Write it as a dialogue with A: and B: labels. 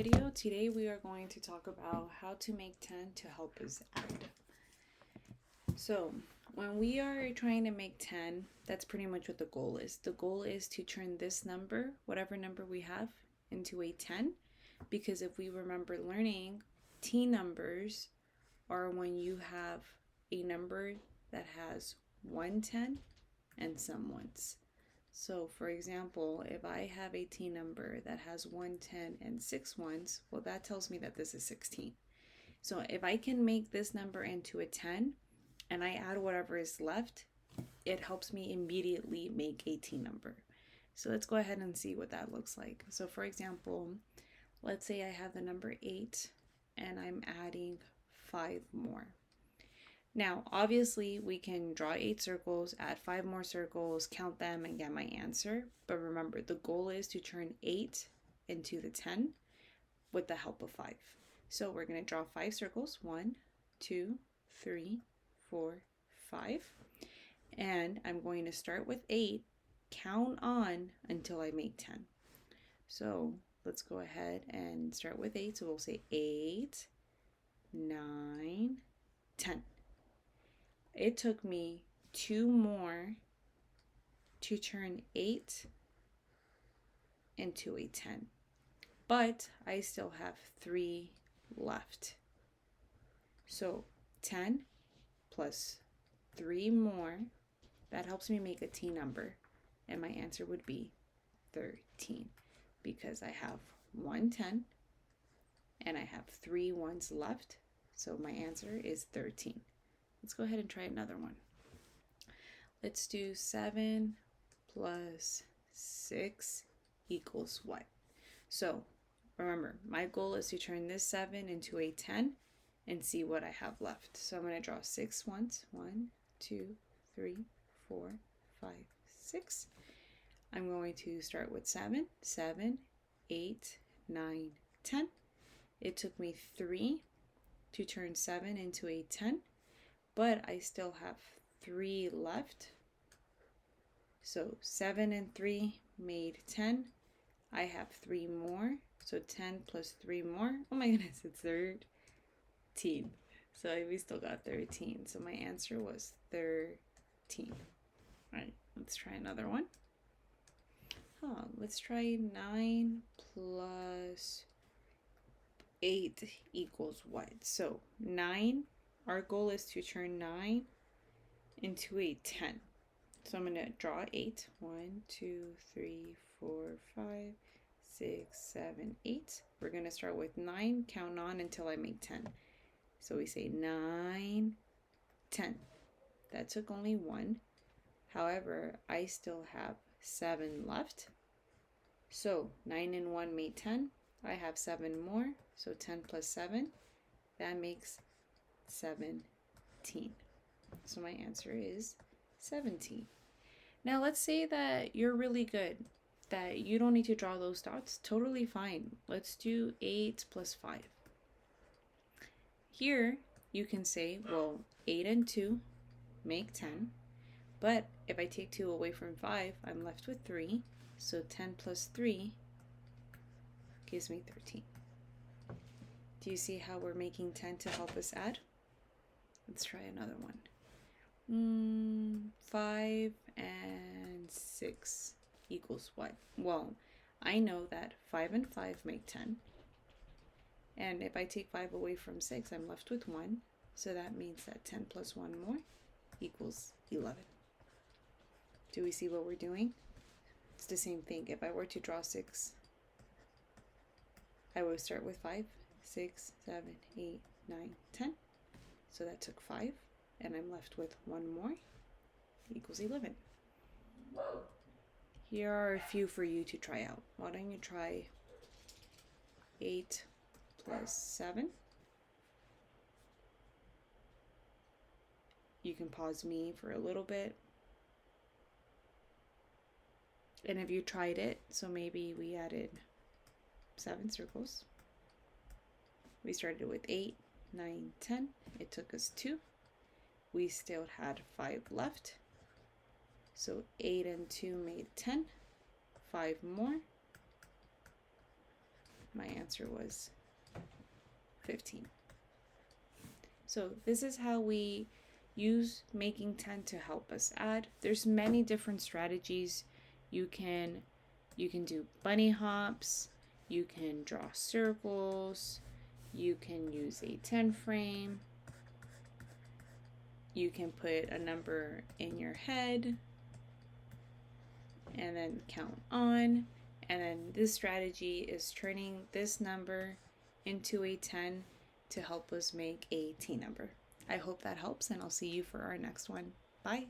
A: video. Today we are going to talk about how to make 10 to help us add. So when we are trying to make 10, that's pretty much what the goal is. The goal is to turn this number, whatever number we have, into a 10, because if we remember learning, T numbers are when you have a number that has 1 10 and some ones. So for example, if I have a T number that has 1 10 and 6 ones, well, that tells me that this is 16. So if I can make this number into a 10 and I add whatever is left, it helps me immediately make a T number. So let's go ahead and see what that looks like. So for example, let's say I have the number 8 and I'm adding 5 more. Now, obviously, we can draw 8 circles, add 5 more circles, count them, and get my answer. But remember, the goal is to turn 8 into the 10 with the help of 5. So we're going to draw 5 circles. 1, 2, 3, 4, 5. And I'm going to start with 8, count on until I make 10. So let's go ahead and start with 8. So we'll say 8, 9, 10. It took me 2 more to turn 8 into a 10, but I still have 3 left. So 10 plus 3 more, that helps me make a T number, and my answer would be 13, because I have 1 10 and I have 3 ones left, so my answer is 13. Let's go ahead and try another one. Let's do 7 plus 6 equals what? So remember, my goal is to turn this 7 into a 10 and see what I have left. So I'm going to draw 6 once. 1, 2, 3, 4, 5, 6. I'm going to start with 7. 7, 8, 9, 10. It took me 3 to turn 7 into a 10. But I still have 3 left. So 7 and 3 made 10. I have 3 more. So 10 plus 3 more. Oh my goodness, it's 13. So we still got 13. So my answer was 13. All right, let's try another one. Let's try 9 plus 8 equals what? So 9. Our goal is to turn 9 into a 10. So I'm going to draw 8. 1, 2, 3, 4, 5, 6, 7, 8. We're going to start with 9, count on until I make 10. So we say 9, 10. That took only 1. However, I still have 7 left. So 9 and 1 made 10. I have 7 more. So 10 plus 7, that makes 17. So my answer is 17. Now let's say that you're really good, that you don't need to draw those dots. Totally fine. Let's do 8 plus 5. Here you can say, well, 8 and 2 make 10. But if I take 2 away from 5, I'm left with 3. So 10 plus 3 gives me 13. Do you see how we're making 10 to help us add? Let's try another one. 5 and 6 equals what? Well, I know that 5 and 5 make 10. And if I take 5 away from 6, I'm left with 1. So that means that 10 plus 1 more equals 11. Do we see what we're doing? It's the same thing. If I were to draw 6, I would start with 5, 6, 7, 8, 9, 10. So that took 5, and I'm left with 1 more, equals 11. Here are a few for you to try out. Why don't you try 8 plus 7? You can pause me for a little bit. And if you tried it, so maybe we added 7 circles. We started with 8, 9, 10. It took us 2. We still had 5 left. So 8 and 2 made 10. 5 more my answer was 15. So this is how we use making 10 to help us add. There's many different strategies. You can do bunny hops, you can draw circles, you can use a 10 frame, you can put a number in your head and then count on. And then this strategy is turning this number into a 10 to help us make a T number. I hope that helps, and I'll see you for our next one. Bye.